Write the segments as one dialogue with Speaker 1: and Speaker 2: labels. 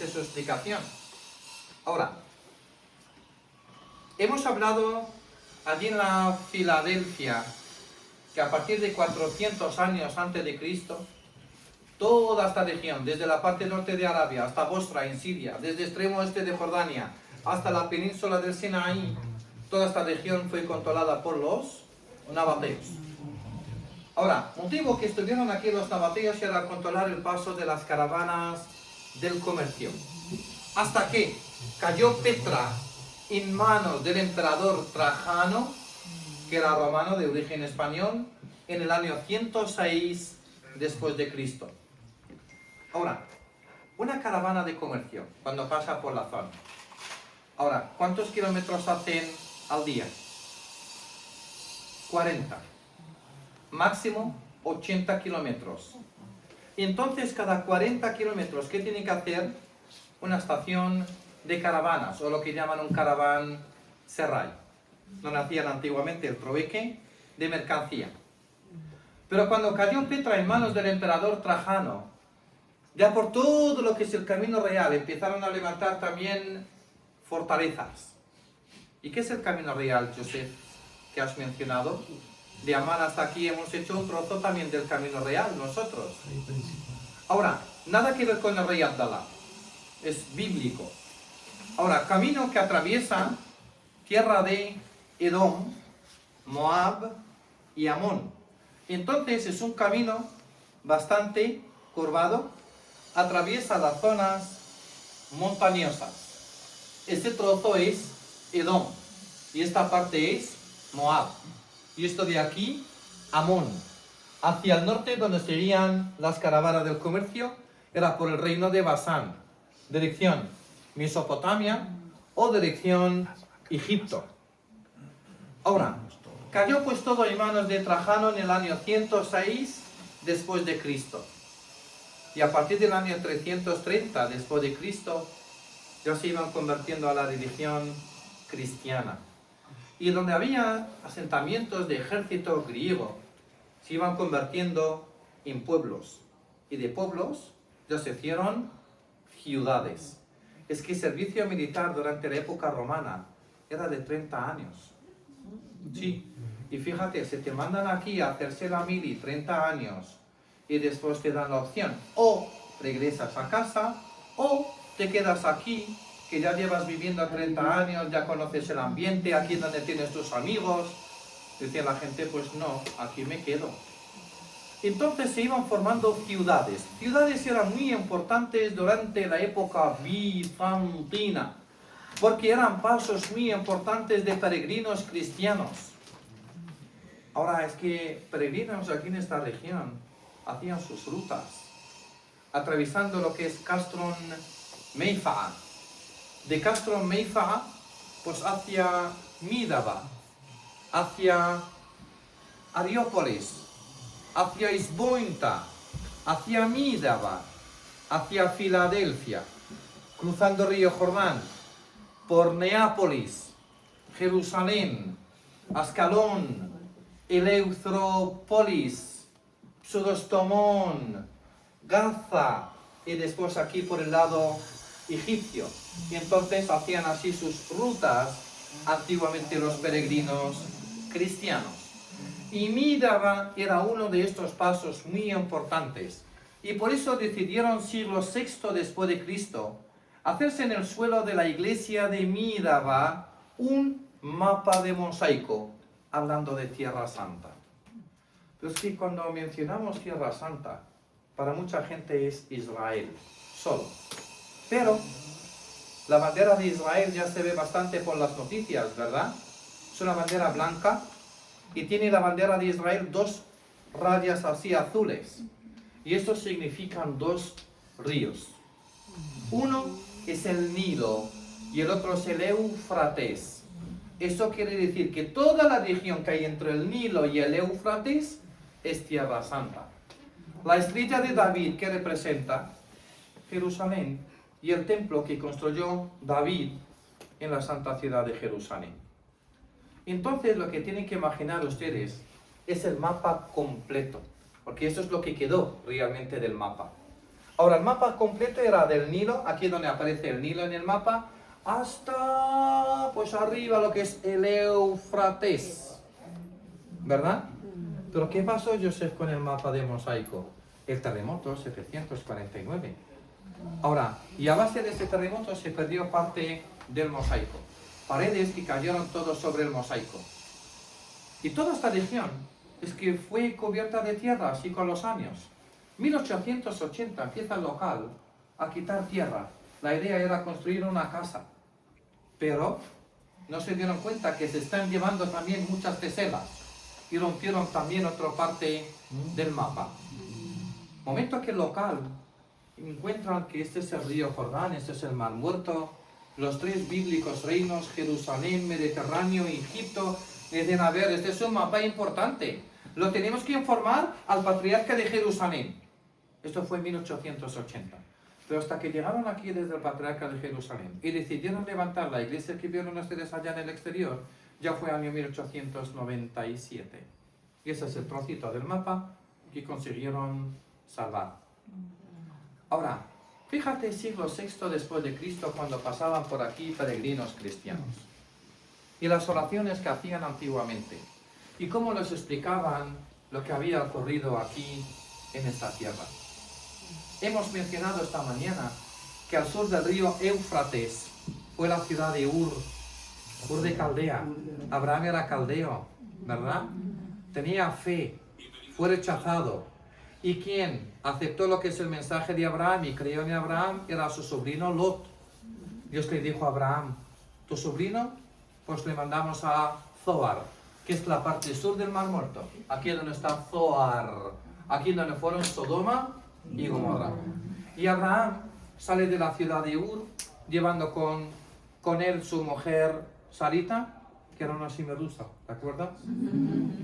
Speaker 1: es su explicación. Ahora, hemos hablado allí en la Filadelfia que a partir de 400 años antes de Cristo, toda esta región, desde la parte norte de Arabia hasta Bosra en Siria, desde el extremo oeste de Jordania hasta la península del Sinaí, toda esta región fue controlada por los nabateos. Ahora, motivo que estuvieron aquí los nabateos era controlar el paso de las caravanas del comercio. Hasta que cayó Petra en manos del emperador Trajano, que era romano de origen español, en el año 106 después de Cristo. Ahora, una caravana de comercio, cuando pasa por la zona. Ahora, ¿cuántos kilómetros hacen al día? 40. Máximo 80 kilómetros. Entonces, cada 40 kilómetros, ¿qué tiene que hacer? Una estación de caravanas, o lo que llaman un caravanserai, donde hacían antiguamente el trueque de mercancía. Pero cuando cayó Petra en manos del emperador Trajano, ya por todo lo que es el camino real, empezaron a levantar también fortalezas. ¿Y qué es el camino real, Joseph, que has mencionado? De Amán hasta aquí hemos hecho un trozo también del camino real, nosotros. Ahora, nada que ver con el rey Abdalá, es bíblico. Ahora, camino que atraviesa tierra de Edom, Moab y Amón. Entonces es un camino bastante curvado, atraviesa las zonas montañosas. Este trozo es Edom y esta parte es Moab. Y esto de aquí, Amón. Hacia el norte, donde serían las caravanas del comercio, era por el reino de Basán, dirección Mesopotamia o dirección Egipto. Ahora, cayó pues todo en manos de Trajano en el año 106 después de Cristo. Y a partir del año 330 después de Cristo, ya se iban convirtiendo a la religión cristiana. Y donde había asentamientos de ejército griego, se iban convirtiendo en pueblos. Y de pueblos ya se hicieron ciudades. Es que el servicio militar durante la época romana era de 30 años. Sí, y fíjate, se te mandan aquí a hacerse la mili 30 años y después te dan la opción, o regresas a casa o te quedas aquí, que ya llevas viviendo 30 años, ya conoces el ambiente, aquí es donde tienes tus amigos. Decía la gente, pues no, aquí me quedo. Entonces se iban formando ciudades. Ciudades eran muy importantes durante la época bizantina, porque eran pasos muy importantes de peregrinos cristianos. Ahora es que peregrinos aquí en esta región hacían sus rutas, atravesando lo que es Castron Meifa'a. De Castron Meifa'a, pues hacia Mídaba, hacia Ariópolis, hacia Isbointa, hacia Mídaba, hacia Filadelfia, cruzando Río Jordán, por Neápolis, Jerusalén, Ascalón, Eleuterópolis, Sodostomón, Gaza, y después aquí por el lado egipcio. Y entonces hacían así sus rutas antiguamente los peregrinos cristianos. Y Mídaba era uno de estos pasos muy importantes. Y por eso decidieron siglo VI después de Cristo hacerse en el suelo de la iglesia de Mídaba un mapa de mosaico hablando de Tierra Santa. Pero es que cuando mencionamos Tierra Santa, para mucha gente es Israel, solo. Pero la bandera de Israel ya se ve bastante por las noticias, ¿verdad? Es una bandera blanca y tiene la bandera de Israel dos rayas así azules. Y esto significan dos ríos. Uno es el Nilo y el otro es el Éufrates. Esto quiere decir que toda la región que hay entre el Nilo y el Éufrates es Tierra Santa. La estrella de David, que representa Jerusalén, y el templo que construyó David en la santa ciudad de Jerusalén. Entonces lo que tienen que imaginar ustedes es el mapa completo, porque eso es lo que quedó realmente del mapa. Ahora, el mapa completo era del Nilo, aquí donde aparece el Nilo en el mapa, hasta pues arriba lo que es el Éufrates, ¿verdad? Pero ¿qué pasó, Joseph, con el mapa de mosaico? El terremoto 749. Ahora, y a base de este terremoto se perdió parte del mosaico. Paredes que cayeron todos sobre el mosaico. Y toda esta región es que fue cubierta de tierra así con los años. 1880 empieza el local a quitar tierra. La idea era construir una casa. Pero no se dieron cuenta que se están llevando también muchas teselas y rompieron también otra parte del mapa. Momento que el local encuentran que este es el río Jordán, este es el Mar Muerto, los tres bíblicos reinos, Jerusalén, Mediterráneo y Egipto, dicen, a ver, este es un mapa importante, lo tenemos que informar al patriarca de Jerusalén. Esto fue en 1880. Pero hasta que llegaron aquí desde el patriarca de Jerusalén y decidieron levantar la iglesia que vieron ustedes allá en el exterior, ya fue año 1897. Y ese es el trocito del mapa que consiguieron salvar. Ahora, fíjate siglo VI después de Cristo cuando pasaban por aquí peregrinos cristianos. Y las oraciones que hacían antiguamente. Y cómo les explicaban lo que había ocurrido aquí en esta tierra. Hemos mencionado esta mañana que al sur del río Éufrates fue la ciudad de Ur de Caldea. Abraham era caldeo, ¿verdad? Tenía fe, fue rechazado. ¿Y quién aceptó lo que es el mensaje de Abraham y creyó en Abraham? Era su sobrino Lot. Dios le dijo a Abraham, ¿tu sobrino? Pues le mandamos a Zoar, que es la parte sur del Mar Muerto. Aquí es donde está Zoar. Aquí es donde fueron Sodoma y Gomorra. Y Abraham sale de la ciudad de Ur, llevando con él su mujer Sarita, que era una simerusa, ¿te acuerdas?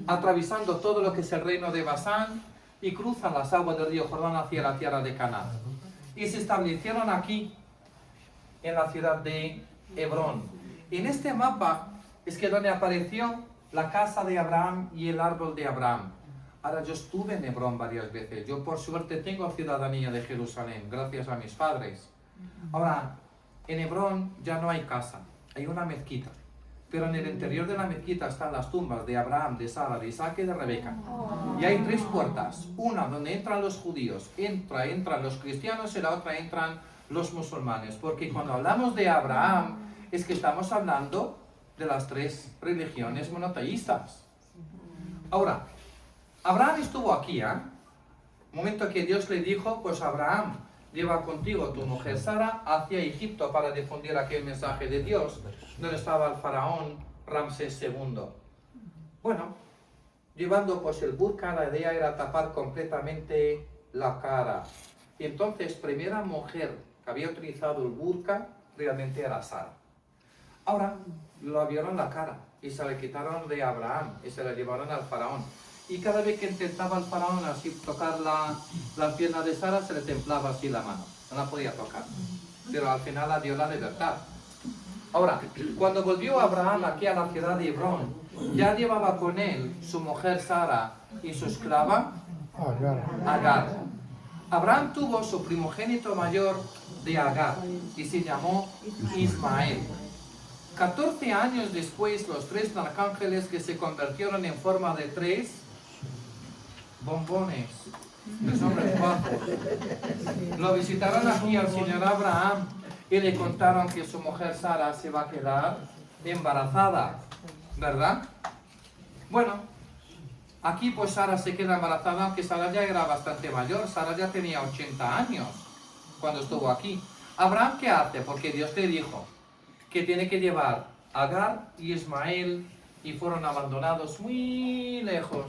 Speaker 1: Atravesando todo lo que es el reino de Basán y cruzan las aguas del río Jordán hacia la tierra de Canaán. Y se establecieron aquí, en la ciudad de Hebrón. En este mapa es que donde apareció la casa de Abraham y el árbol de Abraham. Ahora, yo estuve en Hebrón varias veces. Yo, por suerte, tengo ciudadanía de Jerusalén, gracias a mis padres. Ahora, en Hebrón ya no hay casa, hay una mezquita. Pero en el interior de la mezquita están las tumbas de Abraham, de Sara, de Isaac y de Rebeca. Y hay tres puertas. Una donde entran los judíos, entran los cristianos, y la otra entran los musulmanes. Porque cuando hablamos de Abraham, es que estamos hablando de las tres religiones monoteístas. Ahora, Abraham estuvo aquí, momento que Dios le dijo, pues Abraham, lleva contigo tu mujer Sara hacia Egipto para difundir aquel mensaje de Dios, donde estaba el faraón Ramsés II. Bueno, llevando pues el burka, la idea era tapar completamente la cara. Y entonces, primera mujer que había utilizado el burka realmente era Sara. Ahora, lo vieron la cara y se le quitaron de Abraham y se la llevaron al faraón. Y cada vez que intentaba el faraón así tocar la pierna de Sara, se le templaba así la mano. No la podía tocar. Pero al final la dio la libertad. Ahora, cuando volvió Abraham aquí a la ciudad de Hebrón, ya llevaba con él su mujer Sara y su esclava Agar. Abraham tuvo su primogénito mayor de Agar y se llamó Ismael. 14 años después, los tres arcángeles que se convirtieron en forma de tres bombones, de hombres guapos, lo visitaron aquí al señor Abraham y le contaron que su mujer Sara se va a quedar embarazada, ¿verdad? Bueno, aquí pues Sara se queda embarazada, aunque Sara ya era bastante mayor. Sara ya tenía 80 años cuando estuvo aquí. Abraham, ¿qué hace? Porque Dios le dijo que tiene que llevar a Agar y Ismael, y fueron abandonados muy lejos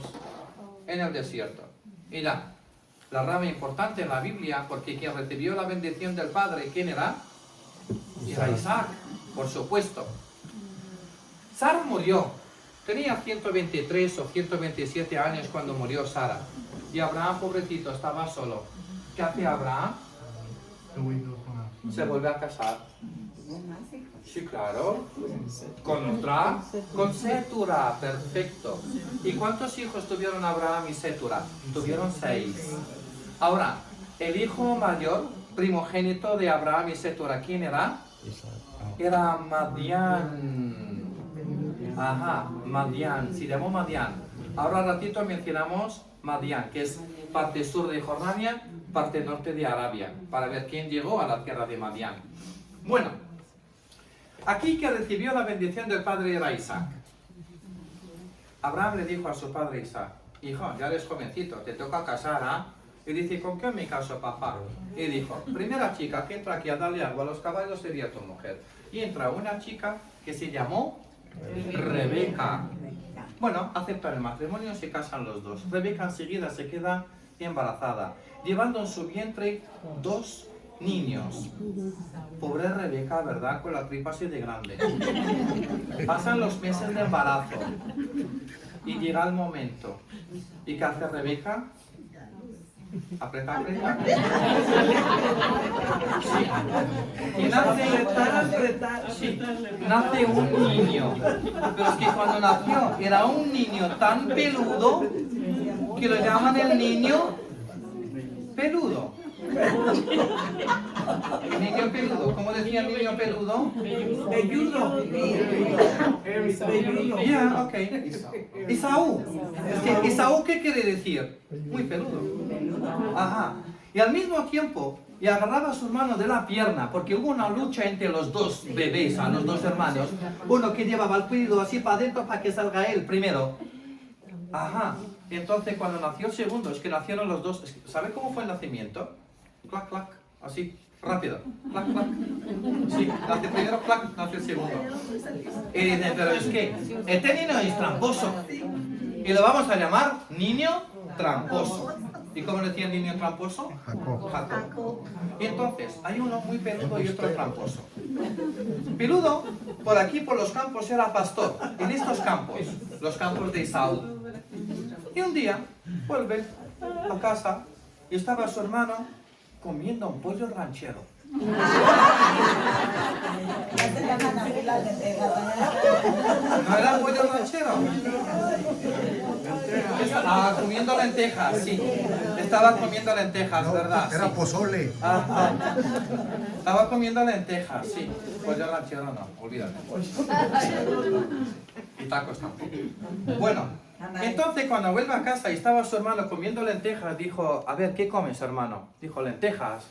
Speaker 1: en el desierto. Mira, la rama importante en la Biblia, porque quien recibió la bendición del Padre, ¿quién era? Era Isaac, por supuesto. Sara murió, tenía 123 o 127 años cuando murió Sara, y Abraham, pobrecito, estaba solo. ¿Qué hace Abraham? Se vuelve a casar. Sí, claro. Con Setura, perfecto. ¿Y cuántos hijos tuvieron Abraham y Setura? Tuvieron 6. Ahora, El hijo mayor, primogénito de Abraham y Setura, ¿quién era? Era Madián. Ajá, Madián, se llamó Madián. Ahora ratito mencionamos Madián, que es parte sur de Jordania, parte norte de Arabia, para ver quién llegó a la tierra de Madián. Bueno, aquí que recibió la bendición del padre era Isaac. Abraham le dijo a su padre Isaac: hijo, ya eres jovencito, te toca casar, ¿ah? Y dice: ¿con qué me caso, papá? Y dijo: primera chica que entra aquí a darle agua a los caballos sería tu mujer. Y entra una chica que se llamó Rebeca. Bueno, aceptan el matrimonio, se casan los dos. Rebeca enseguida se queda embarazada, llevando en su vientre 2 niños. Pobre Rebeca, ¿verdad? Con la tripa así de grande. Pasan los meses de embarazo y llega el momento. ¿Y qué hace Rebeca? Aprieta, aprieta. Sí. Y nace un niño. Pero es que cuando nació era un niño tan peludo que lo llaman el niño peludo. Niño peludo. ¿Cómo decía el niño peludo?
Speaker 2: Velludo.
Speaker 1: Ya, ok. Esaú. Es que Esaú, ¿qué quiere decir? Muy peludo. Ajá. Y al mismo tiempo, y agarraba a su hermano de la pierna, porque hubo una lucha entre los dos bebés, a los dos hermanos. Uno que llevaba el pedido así para adentro para que salga él primero. Ajá. Entonces, cuando nació el segundo, es que nacieron los dos. ¿Sabe cómo fue el nacimiento? Clac, clac. Así, rápido. Clac, clac. Sí, nace primero, clac, nace el segundo. Y dicen: pero es que este niño es tramposo. Y lo vamos a llamar niño tramposo. ¿Y cómo decía el niño tramposo? Jacob. Y entonces, hay uno muy peludo y otro tramposo. Peludo, por aquí, por los campos, era pastor. En estos campos, los campos de Esaú. Y un día, vuelve a casa y estaba su hermano comiendo un pollo ranchero. ¿No era pollo ranchero? Estaba comiendo lentejas, sí. Estaba comiendo lentejas, ¿verdad?
Speaker 3: Era
Speaker 1: Sí.
Speaker 3: pozole.
Speaker 1: Ajá. Estaba comiendo lentejas, sí. Pollo ranchero no, olvídate. Y tacos tampoco. Bueno, entonces cuando vuelve a casa y estaba su hermano comiendo lentejas, dijo: a ver, ¿qué comes, hermano? Dijo: lentejas.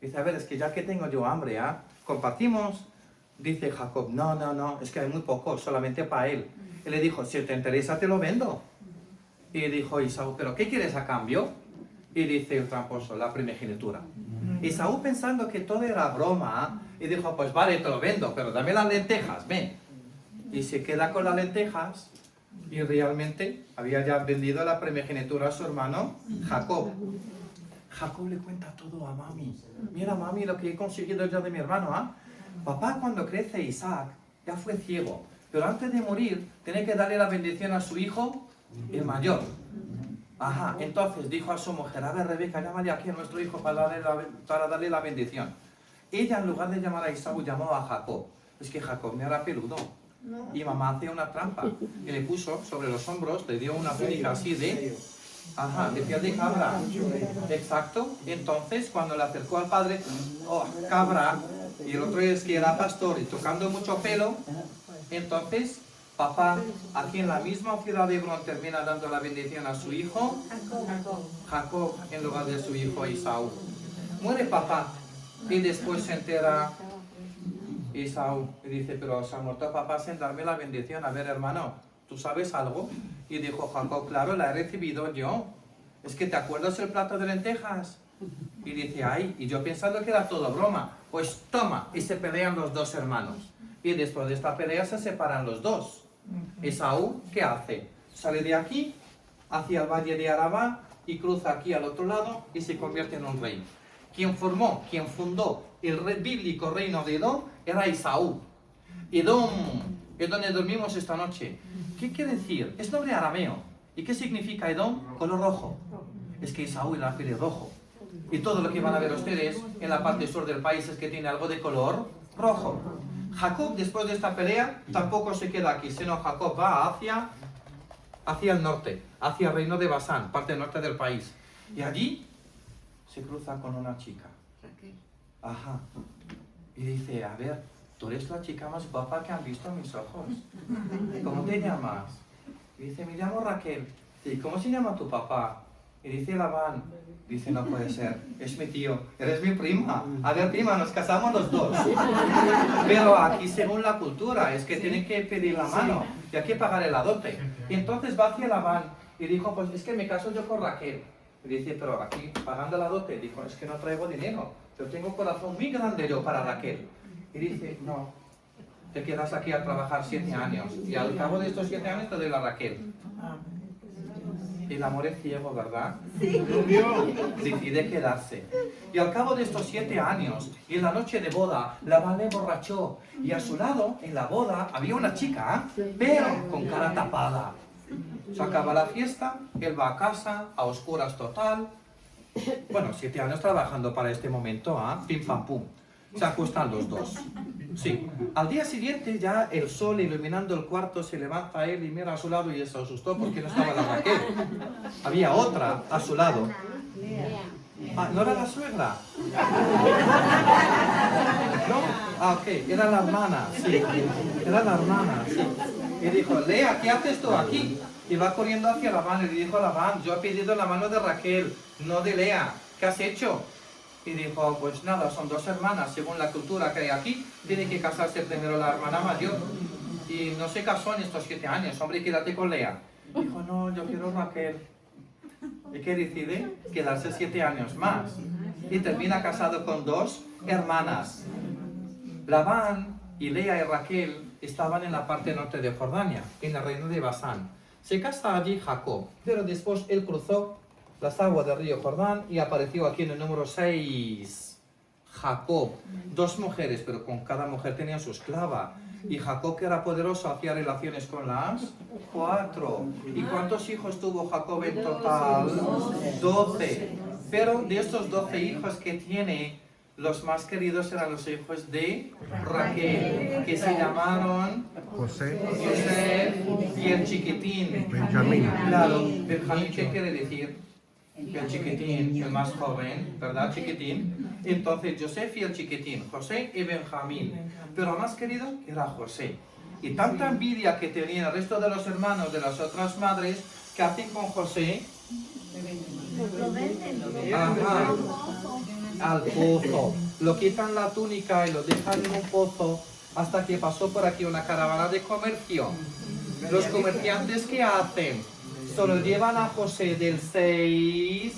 Speaker 1: Dice: a ver, es que ya que tengo yo hambre, ¿ah? ¿Compartimos? Dice Jacob: no, es que hay muy poco, solamente para él. Y le dijo: si te interesa, te lo vendo. Y dijo Esaú: ¿pero qué quieres a cambio? Y dice el tramposo: la primogenitura. Esaú, pensando que todo era broma, y dijo: pues vale, te lo vendo, pero dame las lentejas, ven. Y se queda con las lentejas, y realmente había ya vendido la primogenitura a su hermano Jacob. Jacob le cuenta todo a mami. Mira, mami, lo que he conseguido yo de mi hermano, ¿ah? Papá, cuando crece Isaac, ya fue ciego, pero antes de morir, tiene que darle la bendición a su hijo, el mayor. Ajá, entonces dijo a su mujer: a ver, Rebeca, llámale aquí a nuestro hijo para darle la bendición. Ella, en lugar de llamar a Esaú, llamó a Jacob. Es que Jacob no era peludo. Y mamá hacía una trampa. Y le puso sobre los hombros, le dio una túnica así de... Ajá, de piel de cabra. Exacto. Entonces, cuando le acercó al padre, oh, cabra, y el otro es que era pastor y tocando mucho pelo, entonces, papá, aquí en la misma ciudad de Hebrón, termina dando la bendición a su hijo, Jacob, en lugar de su hijo Esaú. Muere papá, y después se entera Esaú, y dice: pero se ha muerto papá sin darme la bendición. A ver, hermano, ¿tú sabes algo? Y dijo Jacob: claro, la he recibido yo. Es que, ¿te acuerdas el plato de lentejas? Y dice: ay, y yo pensando que era todo broma. Pues toma, y se pelean los dos hermanos. Y después de esta pelea se separan los dos. Esaú, ¿qué hace? Sale de aquí, hacia el valle de Arabá, y cruza aquí al otro lado, y se convierte en un rey. Quien fundó el bíblico reino de Edom era Esaú. Edom, es donde dormimos esta noche. ¿Qué quiere decir? Es nombre arameo. ¿Y qué significa Edom? Color rojo. Es que Esaú era pelirrojo. Y todo lo que van a ver ustedes en la parte sur del país es que tiene algo de color rojo. Jacob, después de esta pelea, tampoco se queda aquí, sino Jacob va hacia el norte, hacia el reino de Basán, parte norte del país. Y allí se cruza con una chica. Ajá. Y dice, a ver, tú eres la chica más guapa que han visto mis ojos. ¿Cómo te llamas? Y dice, me llamo Raquel. ¿Y cómo se llama tu papá? Y dice Labán. Dice, no puede ser, es mi tío, eres mi prima. A ver, prima, nos casamos los dos. Pero aquí, según la cultura, es que tienen que pedir la mano y hay que pagar el dote. Y entonces va hacia Labán y dijo, pues es que me caso yo con Raquel. Y dice, pero aquí, pagando la dote, dijo, es que no traigo dinero, pero tengo un corazón muy grande yo para Raquel. Y dice, no, te quedas aquí a trabajar 7 años y al cabo de estos 7 años te doy la Raquel. El amor es ciego, ¿verdad? Sí. Decide quedarse. Y al cabo de estos 7 años, y en la noche de boda, Labán le emborrachó. Y a su lado, en la boda, había una chica, pero con cara tapada. Se acaba la fiesta, él va a casa, a oscuras total. Bueno, 7 años trabajando para este momento, pim pam pum. Se acuestan los dos. Sí. Al día siguiente ya el sol iluminando el cuarto, se levanta él y mira a su lado y se asustó porque no estaba la Raquel. Había otra a su lado. Ah, ¿no era la suegra? ¿No? Ah, ok, era la hermana, sí. Era la hermana, sí. Y dijo, Lea, ¿qué haces tú aquí? Y va corriendo hacia Labán y le dijo a Labán, yo he pedido la mano de Raquel, no de Lea. ¿Qué has hecho? Y dijo, pues nada, son 2 hermanas, según la cultura que hay aquí, tiene que casarse primero la hermana mayor. Y no se casó en estos 7 años, hombre, quédate con Lea. Dijo, no, yo quiero Raquel. ¿Y qué decide? Quedarse 7 años más. Y termina casado con 2 hermanas. Labán y Lea y Raquel estaban en la parte norte de Jordania, en el reino de Basán. Se casa allí Jacob, pero después él cruzó las aguas del río Jordán y apareció aquí en el número 6. Jacob, 2 mujeres, pero con cada mujer tenía su esclava. Y Jacob, que era poderoso, hacía relaciones con las 4. ¿Y cuántos hijos tuvo Jacob en total? 12. Pero de estos 12 hijos que tiene, los más queridos eran los hijos de Raquel, que se llamaron
Speaker 2: José,
Speaker 1: y el chiquitín.
Speaker 2: Benjamín.
Speaker 1: Claro, Benjamín, ¿qué quiere decir? El chiquitín, el más joven, ¿verdad? Chiquitín. Entonces, José y el chiquitín, José y Benjamín. Pero el más querido era José. Y tanta envidia que tenía el resto de los hermanos de las otras madres, que hacen con José. Ajá. Al pozo. Lo quitan la túnica y lo dejan en un pozo hasta que pasó por aquí una caravana de comercio. Los comerciantes, ¿qué hacen? Solo llevan a José del 6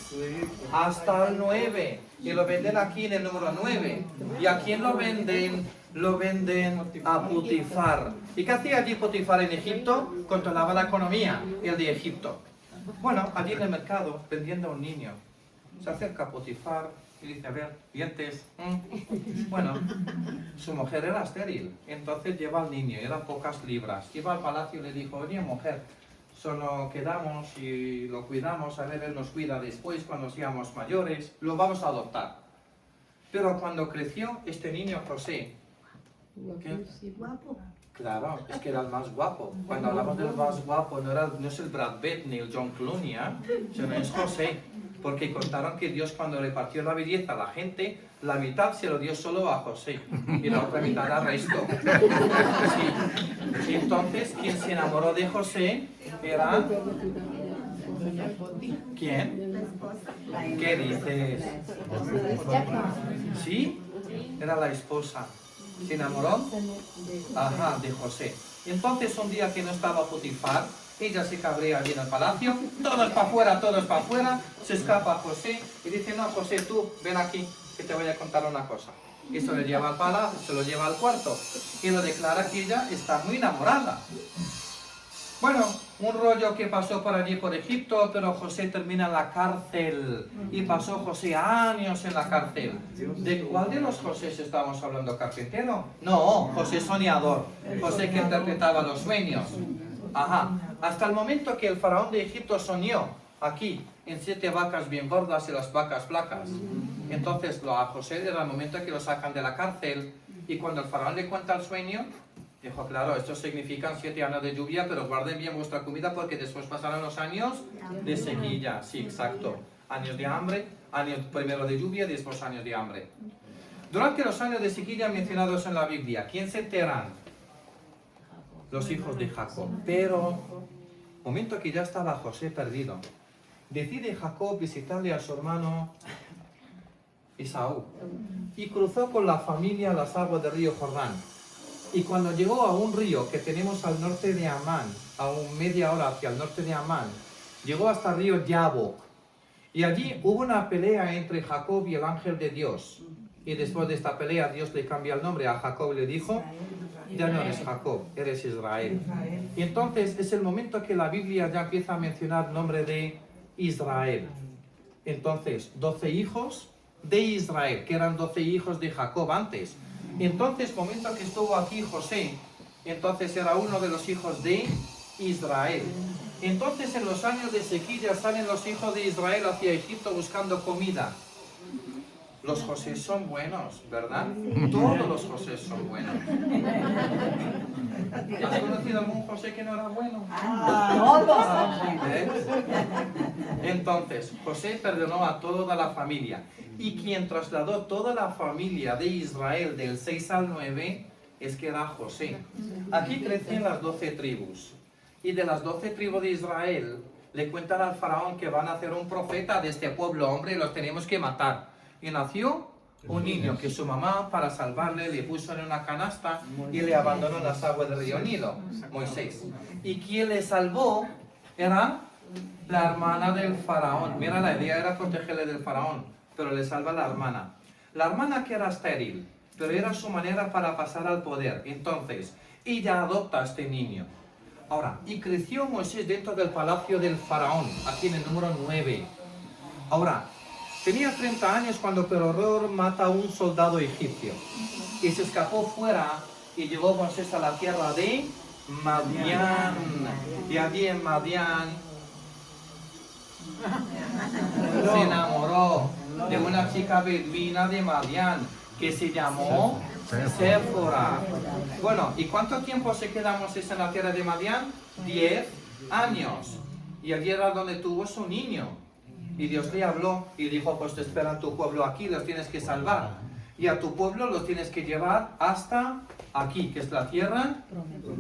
Speaker 1: hasta el 9 y lo venden aquí en el número 9. ¿Y a quién lo venden? Lo venden a Potifar. ¿Y qué hacía allí Potifar en Egipto? Controlaba la economía, el de Egipto. Bueno, allí en el mercado, vendiendo a un niño. Se acerca a Potifar y dice, a ver, dientes. Bueno, su mujer era estéril, entonces lleva al niño, eran pocas libras. Iba al palacio y le dijo, oye mujer, solo quedamos y lo cuidamos, a ver, él nos cuida después cuando seamos mayores, lo vamos a adoptar. Pero cuando creció este niño José, ¿qué? Claro, es que era el más guapo. Cuando hablamos del más guapo, no es el Brad Pitt ni el John Clooney, sino es José. Porque contaron que Dios, cuando repartió la belleza a la gente, la mitad se lo dio solo a José y la otra mitad al resto. Sí. Entonces, quien se enamoró de José era... ¿Quién? ¿Qué dices? ¿Sí? Era la esposa. ¿Se enamoró? Ajá, de José. Entonces, un día que no estaba Potifar, ella se cabrea allí en el palacio, todos para afuera, se escapa José y dice, no, José, tú, ven aquí, que te voy a contar una cosa. Y se lo lleva al palacio, se lo lleva al cuarto y lo declara que ella está muy enamorada. Bueno, un rollo que pasó por allí por Egipto, pero José termina en la cárcel y pasó José años en la cárcel. ¿De cuál de los Josés estábamos hablando, carpintero? No, José soñador, José que interpretaba los sueños. Ajá, hasta el momento que el faraón de Egipto soñó aquí en 7 vacas bien gordas y las vacas flacas. Entonces a José era el momento que lo sacan de la cárcel y cuando el faraón le cuenta el sueño, dijo, claro, esto significan 7 años de lluvia, pero guarden bien vuestra comida porque después pasarán los años de sequía. Sí, exacto. años de hambre, años primero de lluvia, después años de hambre. Durante los años de sequía mencionados en la Biblia, ¿quién se enteran? Los hijos de Jacob. Pero, momento que ya estaba José perdido, decide Jacob visitarle a su hermano Esaú y cruzó con la familia las aguas del río Jordán. Y cuando llegó a un río que tenemos al norte de Amán, a media hora hacia el norte de Amán, llegó hasta el río Yabok. Y allí hubo una pelea entre Jacob y el ángel de Dios. Y después de esta pelea, Dios le cambia el nombre a Jacob y le dijo: ya no eres Jacob, eres Israel. Y entonces es el momento que la Biblia ya empieza a mencionar el nombre de Israel. Entonces, 12 hijos de Israel, que eran 12 hijos de Jacob antes. Entonces, momento que estuvo aquí José, entonces era uno de los hijos de Israel. Entonces, en los años de sequía salen los hijos de Israel hacia Egipto buscando comida. Los José son buenos, ¿verdad? Todos los José son buenos. ¿Has conocido algún José que no era bueno? ¿Ves? Entonces, José perdonó a toda la familia. Y quien trasladó toda la familia de Israel del 6 al 9 es que era José. Aquí crecen las 12 tribus. Y de las 12 tribus de Israel le cuentan al faraón que van a hacer un profeta de este pueblo, hombre, y los tenemos que matar. Y nació un niño que su mamá, para salvarle, le puso en una canasta y le abandonó en las aguas del río Nilo, Moisés. Y quien le salvó era la hermana del faraón. Mira, la idea era protegerle del faraón, pero le salva la hermana. La hermana que era estéril, pero era su manera para pasar al poder. Entonces, ella adopta a este niño. Ahora, y creció Moisés dentro del palacio del faraón, aquí en el número 9. Ahora, tenía 30 años cuando por error mata a un soldado egipcio y se escapó fuera y llegó Moisés a la tierra de Madián. Y allí en Madián se enamoró de una chica beduina de Madián que se llamó Séfora. Bueno, ¿y cuánto tiempo se queda Moisés en la tierra de Madián? 10 años. Y allí era donde tuvo su niño. Y Dios le habló y dijo: pues te esperan tu pueblo aquí, los tienes que salvar. Y a tu pueblo los tienes que llevar hasta aquí, que es la tierra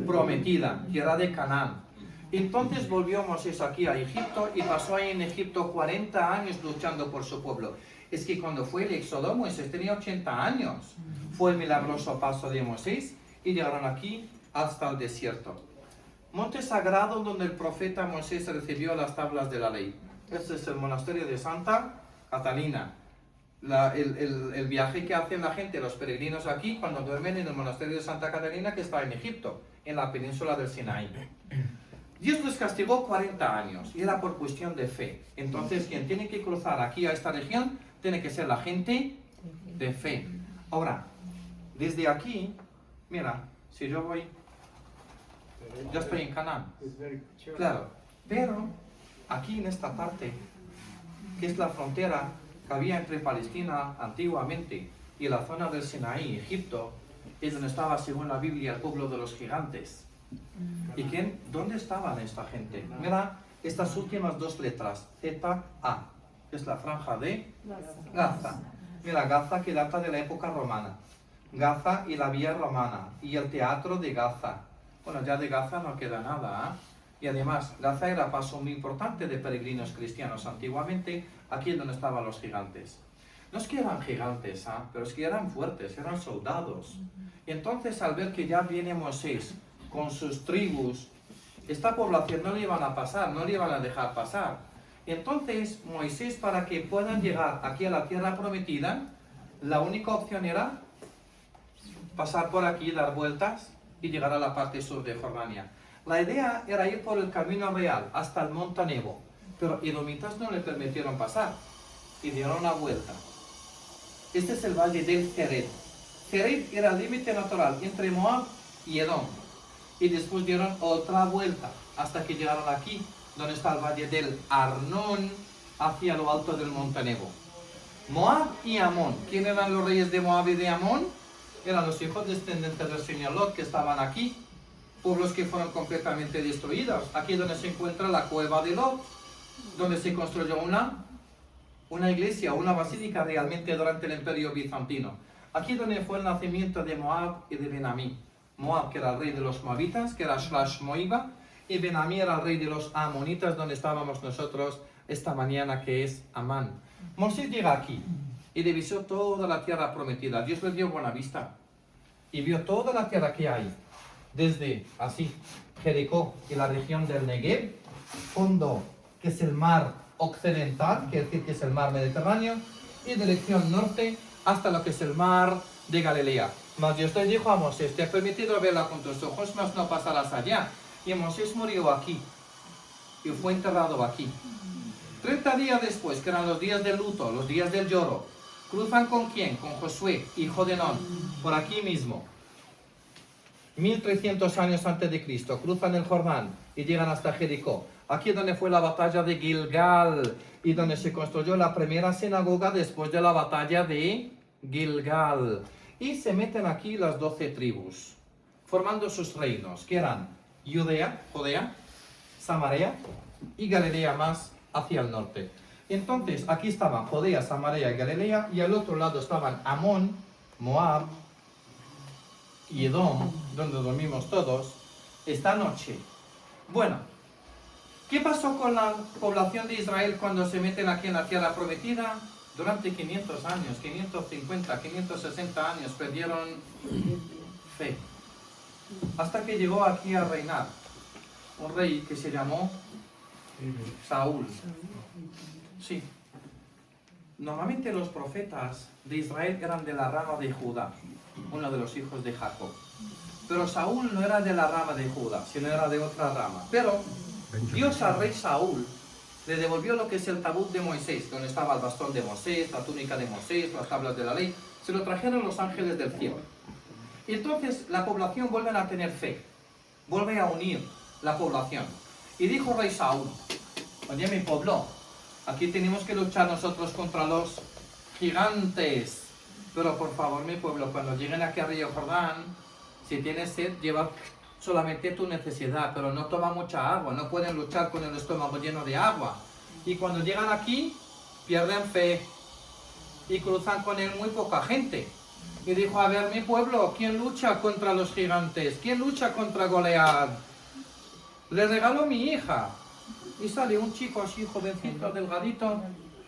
Speaker 1: prometida, tierra de Canaán. Entonces volvió Moisés aquí a Egipto y pasó ahí en Egipto 40 años luchando por su pueblo. Es que cuando fue el éxodo, Moisés tenía 80 años. Fue el milagroso paso de Moisés y llegaron aquí hasta el desierto. Monte sagrado donde el profeta Moisés recibió las tablas de la ley. Este es el monasterio de Santa Catalina. El viaje que hacen la gente, los peregrinos aquí, cuando duermen en el monasterio de Santa Catalina, que está en Egipto, en la península del Sinaí. Dios les castigó 40 años y era por cuestión de fe. Entonces, quien tiene que cruzar aquí a esta región tiene que ser la gente de fe. Ahora, desde aquí, mira, si yo voy, ya estoy en Canaán. Claro, pero aquí en esta parte, que es la frontera que había entre Palestina antiguamente y la zona del Sinaí, Egipto, es donde estaba, según la Biblia, el pueblo de los gigantes. ¿Y dónde estaban esta gente? Mira estas últimas dos letras, Z-A, que es la franja de Gaza. Mira, Gaza que data de la época romana. Gaza y la vía romana, y el teatro de Gaza. Bueno, ya de Gaza no queda nada, ¿eh? Y además, Gaza era paso muy importante de peregrinos cristianos antiguamente, aquí es donde estaban los gigantes. No es que eran gigantes, ¿eh? Pero es que eran fuertes, eran soldados. Y entonces, al ver que ya viene Moisés con sus tribus, esta población no le iban a pasar, no le iban a dejar pasar. Entonces, Moisés, para que puedan llegar aquí a la tierra prometida, la única opción era pasar por aquí, dar vueltas y llegar a la parte sur de Jordania. La idea era ir por el camino real hasta el monte Nebo, pero edomitas no le permitieron pasar y dieron una vuelta. Este es el valle del Zered. Zered era el límite natural entre Moab y Edom. Y después dieron otra vuelta hasta que llegaron aquí, donde está el valle del Arnón, hacia lo alto del monte Nebo. Moab y Amón. ¿Quién eran los reyes de Moab y de Amón? Eran los hijos descendientes del señor Lot que estaban aquí. Pueblos que fueron completamente destruidos. Aquí donde se encuentra la cueva de Lot, donde se construyó una una iglesia, una basílica realmente durante el Imperio Bizantino. Aquí donde fue el nacimiento de Moab y de Ben-Ammi. Moab, que era el rey de los moabitas, que era Slash-Moiba, y Ben-Ammi era el rey de los amonitas, donde estábamos nosotros esta mañana, que es Amán. Moisés llega aquí y divisó toda la tierra prometida. Dios le dio buena vista y vio toda la tierra que hay, desde así, Jericó y la región del Negev, fondo, que es el mar occidental, quiere decir que es el mar Mediterráneo, y dirección norte hasta lo que es el mar de Galilea. Mas Dios le dijo a Moisés: te he permitido verla con tus ojos, mas no pasarás allá. Y Moisés murió aquí y fue enterrado aquí. 30 días después, que eran los días del luto, los días del lloro, cruzan ¿con quién? Con Josué, hijo de Nun, por aquí mismo. 1300 años antes de Cristo, cruzan el Jordán y llegan hasta Jericó. Aquí es donde fue la batalla de Gilgal y donde se construyó la primera sinagoga después de la batalla de Gilgal. Y se meten aquí las 12 tribus, formando sus reinos, que eran Judea, Samaria y Galilea más hacia el norte. Entonces, aquí estaban Judea, Samaria y Galilea, y al otro lado estaban Amón, Moab y Edom, donde dormimos todos, esta noche. Bueno, ¿qué pasó con la población de Israel cuando se meten aquí en la tierra prometida? Durante 500 años, 550, 560 años perdieron fe. Hasta que llegó aquí a reinar un rey que se llamó Saúl. Sí. Normalmente los profetas de Israel eran de la rama de Judá, uno de los hijos de Jacob. Pero Saúl no era de la rama de Judá, sino era de otra rama. Pero Dios al rey Saúl le devolvió lo que es el tabú de Moisés, donde estaba el bastón de Moisés, la túnica de Moisés, las tablas de la ley. Se lo trajeron los ángeles del cielo. Y entonces la población vuelve a tener fe, vuelve a unir la población. Y dijo rey Saúl: oye, mi pueblo, aquí tenemos que luchar nosotros contra los gigantes. Pero por favor, mi pueblo, cuando lleguen aquí a Río Jordán, si tienes sed, lleva solamente tu necesidad, pero no toma mucha agua, no pueden luchar con el estómago lleno de agua. Y cuando llegan aquí, pierden fe y cruzan con él muy poca gente. Y dijo: a ver, mi pueblo, ¿quién lucha contra los gigantes? ¿Quién lucha contra Goliat? Le regalo mi hija. Y sale un chico así, jovencito, delgadito,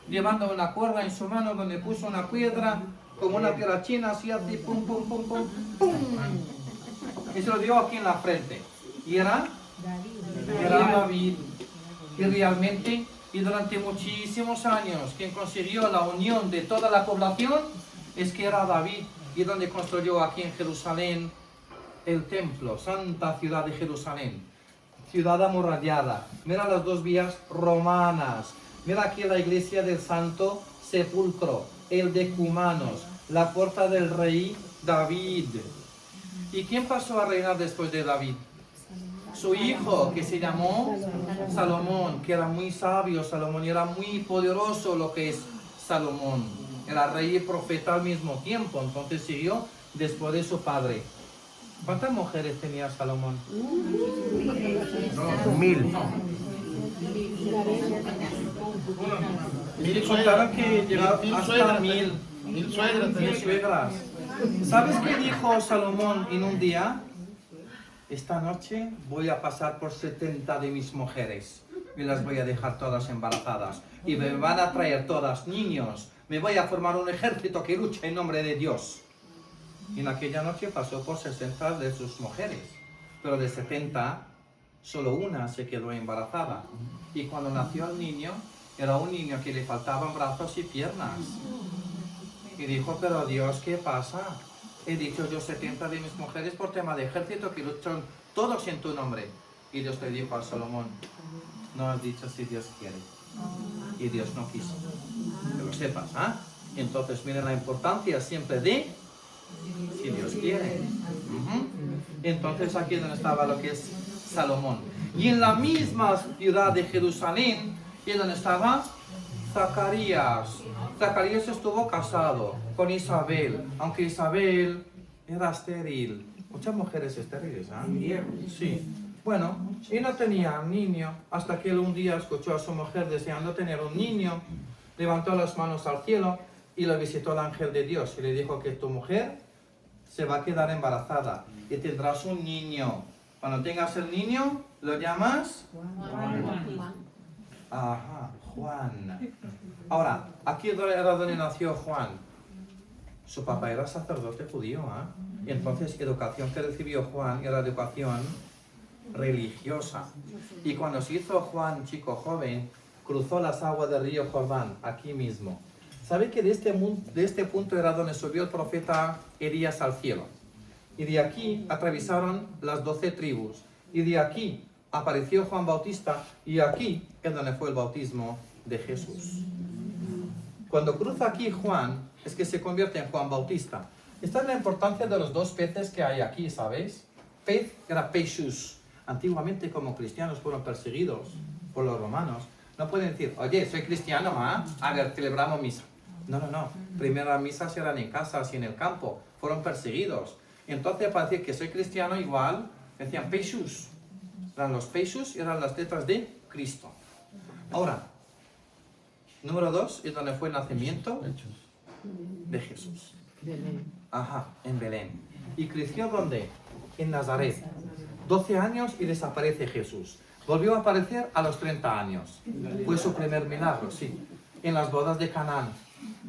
Speaker 1: llevando una cuerda en su mano, donde puso una piedra, como una piedra china, así, así, pum, pum, pum, pum, pum. Y se lo dio aquí en la frente. Y era David. Y realmente, y durante muchísimos años, quien consiguió la unión de toda la población es que era David. Y donde construyó aquí en Jerusalén el templo, santa ciudad de Jerusalén. Ciudad amurallada. Mira las dos vías romanas. Mira aquí la iglesia del Santo Sepulcro, el de Cumanos, la puerta del rey David. ¿Y quién pasó a reinar después de David? Su hijo, que se llamó Salomón, que era muy sabio Salomón, y era muy poderoso lo que es Salomón. Era rey y profeta al mismo tiempo, entonces siguió después de su padre. ¿Cuántas mujeres tenía Salomón?
Speaker 2: 1000.
Speaker 1: Y contaron que llegaba hasta 1000.
Speaker 2: 1000 suegras.
Speaker 1: 1000 suegras. ¿Sabes qué dijo Salomón en un día? Esta noche voy a pasar por 70 de mis mujeres y las voy a dejar todas embarazadas. Y me van a traer todas niños. Me voy a formar un ejército que luche en nombre de Dios. Y en aquella noche pasó por 60 de sus mujeres. Pero de 70, solo una se quedó embarazada. Y cuando nació el niño, era un niño que le faltaban brazos y piernas. Y dijo: pero Dios, ¿qué pasa? He dicho yo 70 de mis mujeres por tema de ejército que luchan todos en tu nombre. Y Dios le dijo a Salomón: no has dicho si Dios quiere. Y Dios no quiso. Que lo sepas, ¿ah? Entonces, miren la importancia siempre de si Dios quiere. Entonces, aquí es donde estaba lo que es Salomón. Y en la misma ciudad de Jerusalén, y donde estaba Zacarías. Zacarías estuvo casado con Isabel, aunque Isabel era estéril. Muchas mujeres estériles, ¿ah? Sí. Bueno, y no tenía niño, hasta que él un día escuchó a su mujer deseando tener un niño, levantó las manos al cielo y lo visitó el ángel de Dios y le dijo que tu mujer se va a quedar embarazada y tendrás un niño. Cuando tengas el niño, lo llamas
Speaker 2: Juan.
Speaker 1: Ajá, Juan. Ahora, aquí era donde nació Juan. Su papá era sacerdote judío, ¿eh? Entonces, educación que recibió Juan era educación religiosa. Y cuando se hizo Juan chico joven, cruzó las aguas del río Jordán, aquí mismo. ¿Sabe que de este punto era donde subió el profeta Elías al cielo? Y de aquí atravesaron las 12 tribus. Y de aquí apareció Juan Bautista y aquí es donde fue el bautismo de Jesús. Cuando cruza aquí Juan, es que se convierte en Juan Bautista. Esta es la importancia de los dos peces que hay aquí, ¿sabéis? Pez era peixus. Antiguamente, como cristianos fueron perseguidos por los romanos, no pueden decir, oye, soy cristiano, ¿ah? A ver, celebramos misa. No, no, no. Primero las misas eran en casas y en el campo. Fueron perseguidos. Entonces, para decir que soy cristiano, igual, decían peixus. Los peixus eran las letras de Cristo. Ahora, número 2 es donde fue el nacimiento de Jesús. Ajá, en Belén. ¿Y creció dónde? En Nazaret. 12 años y desaparece Jesús. Volvió a aparecer a los 30 años. Fue su primer milagro, sí. En las bodas de Canaán.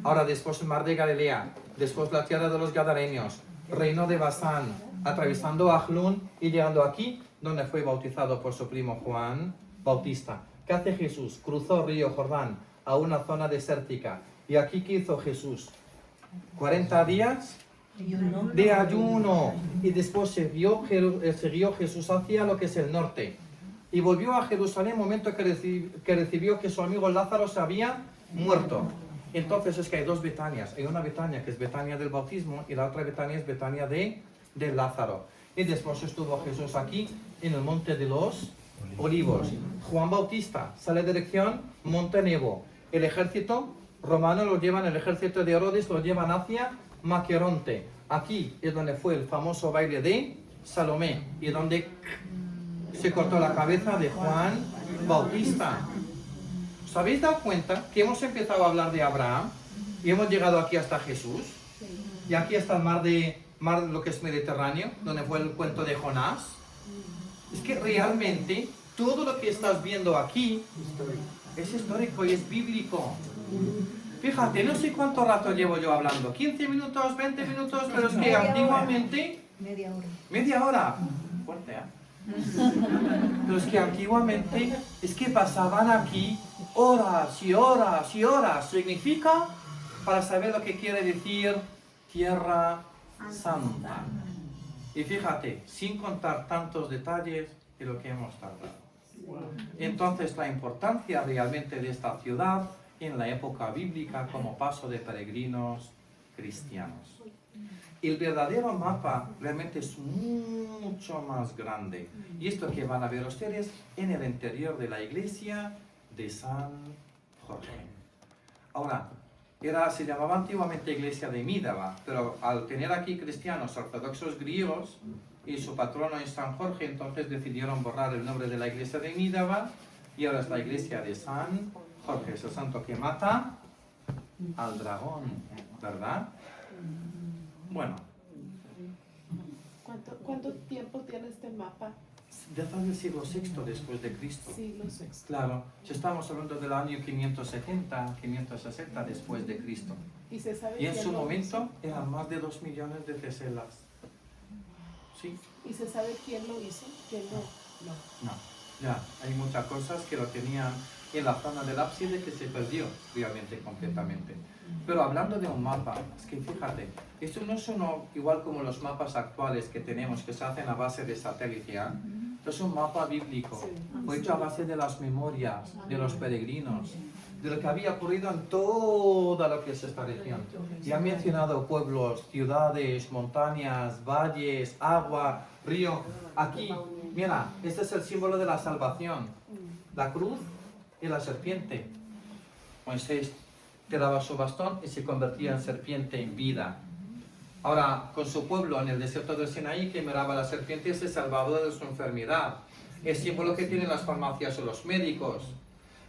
Speaker 1: Ahora después el mar de Galilea. Después la tierra de los Gadarenos. Reino de Basán. Atravesando Ahlún y llegando aquí, donde fue bautizado por su primo Juan Bautista. ¿Qué hace Jesús? Cruzó el río Jordán a una zona desértica. ¿Y aquí qué hizo Jesús? 40 días de ayuno. Y después siguió Jesús hacia lo que es el norte. Y volvió a Jerusalén en el momento que recibió que su amigo Lázaro se había muerto. Entonces es que hay dos Betanias. Hay una Betania que es Betania del bautismo y la otra Betania es Betania de Lázaro. Y después estuvo Jesús aquí en el monte de los Olivos. Juan Bautista sale de dirección Monte Nebo. El ejército romano lo llevan, el ejército de Herodes lo llevan hacia Maqueronte. Aquí es donde fue el famoso baile de Salomé y donde se cortó la cabeza de Juan Bautista. ¿Os habéis dado cuenta que hemos empezado a hablar de Abraham y hemos llegado aquí hasta Jesús? Y aquí está el mar lo que es Mediterráneo, donde fue el cuento de Jonás. Es que realmente todo lo que estás viendo aquí es histórico y es bíblico. Fíjate, no sé cuánto rato llevo yo hablando, 15 minutos, 20 minutos, pero es que antiguamente... Media hora. Fuerte, ¿eh? Pero es que antiguamente es que pasaban aquí horas y horas y horas. Significa, para saber lo que quiere decir Tierra Santa. Y fíjate, sin contar tantos detalles de lo que hemos tardado. Entonces la importancia realmente de esta ciudad en la época bíblica como paso de peregrinos cristianos. El verdadero mapa realmente es mucho más grande. Y esto que van a ver ustedes en el interior de la iglesia de San Jorge. Ahora, se llamaba antiguamente iglesia de Mídaba, pero al tener aquí cristianos ortodoxos griegos y su patrono es San Jorge, entonces decidieron borrar el nombre de la iglesia de Mídaba y ahora es la iglesia de San Jorge, es el santo que mata al dragón, ¿verdad? Bueno.
Speaker 2: ¿Cuánto tiempo tiene este mapa?
Speaker 1: Desde el siglo VI después de Cristo.
Speaker 2: Siglo VI.
Speaker 1: Claro, si estamos hablando del año 570, 560 después de Cristo.
Speaker 2: Y se sabe
Speaker 1: Y en
Speaker 2: quién
Speaker 1: su
Speaker 2: lo
Speaker 1: momento eran más de 2 millones de teselas. Sí.
Speaker 2: hizo. ¿Y se sabe quién lo hizo? ¿Quién lo?
Speaker 1: No, ya, hay muchas cosas que lo tenían en la zona del ábside que se perdió realmente completamente. Pero hablando de un mapa, es que fíjate, esto no es igual como los mapas actuales que tenemos que se hacen a base de satélite, ¿eh? Es un mapa bíblico, fue hecho a base de las memorias de los peregrinos, de lo que había ocurrido en toda lo que es esta región. Y han mencionado pueblos, ciudades, montañas, valles, agua, río. Aquí, mira, este es el símbolo de la salvación, la cruz y la serpiente. Moisés tiraba su bastón y se convertía en serpiente en vida. Ahora, con su pueblo en el desierto del Sinaí, que miraba a la serpiente y se salvaba de su enfermedad. El símbolo que tienen las farmacias o los médicos.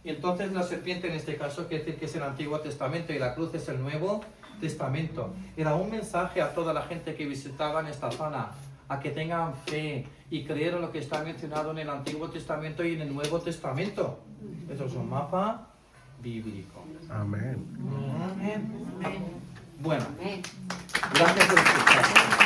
Speaker 1: Y entonces la serpiente en este caso quiere decir que es el Antiguo Testamento y la cruz es el Nuevo Testamento. Era un mensaje a toda la gente que visitaban esta zona, a que tengan fe y creer en lo que está mencionado en el Antiguo Testamento y en el Nuevo Testamento. Eso es un mapa bíblico.
Speaker 3: Amén.
Speaker 1: Bueno, gracias por escuchar.